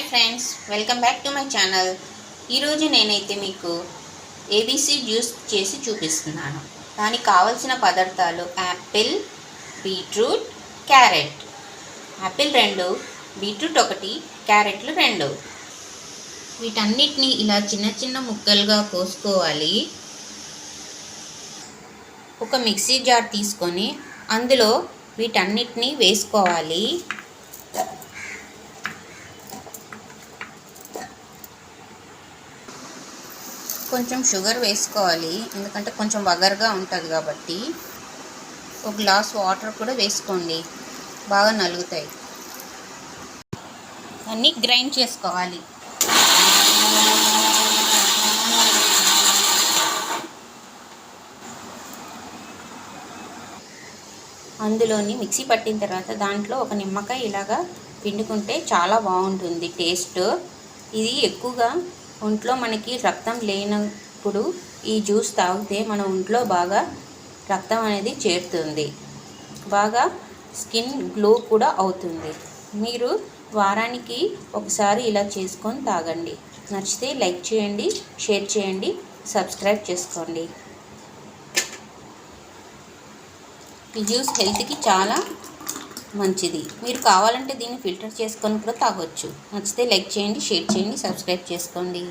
Friends, welcome back to my channel. ఈరోజు నేనైతే మీకు ఏబీసీ జ్యూస్ చేసి చూపిస్తున్నాను. దానికి కావలసిన పదార్థాలు Apple, beetroot, carrot. Apple 2, beetroot 1, క్యారెట్లు 2. వీటన్నిటిని ఇలా చిన్న చిన్న ముక్కలుగా కోసుకోవాలి. ఒక మిక్సీ జార్ తీసుకొని అందులో వీటన్నిటిని వేసుకోవాలి. కొంచెం షుగర్ వేసుకోవాలి, ఎందుకంటే కొంచెం వగరుగా ఉంటుంది కాబట్టి. ఒక గ్లాస్ వాటర్ కూడా వేసుకోండి, బాగా నలుగుతాయి. అన్నీ గ్రైండ్ చేసుకోవాలి. అందులోని మిక్సీ పట్టిన తర్వాత దాంట్లో ఒక నిమ్మకాయ ఇలాగా పిండుకుంటే చాలా బాగుంటుంది టేస్ట్. ఇది ఎక్కువగా ఒంట్లో మనకి రక్తం లేనప్పుడు ఈ జ్యూస్ తాగితే మన ఒంట్లో బాగా రక్తం అనేది చేరుతుంది, బాగా స్కిన్ గ్లో కూడా అవుతుంది. మీరు వారానికి ఒకసారి ఇలా చేసుకొని తాగండి. నచ్చితే లైక్ చేయండి, షేర్ చేయండి, సబ్స్క్రైబ్ చేసుకోండి. ఈ జ్యూస్ హెల్త్కి చాలా మంచిది. మీరు కావాలంటే దీన్ని ఫిల్టర్ చేసుకొని కూడా తాగొచ్చు. నచ్చితే లైక్ చేయండి, షేర్ చేయండి, సబ్స్క్రైబ్ చేసుకోండి.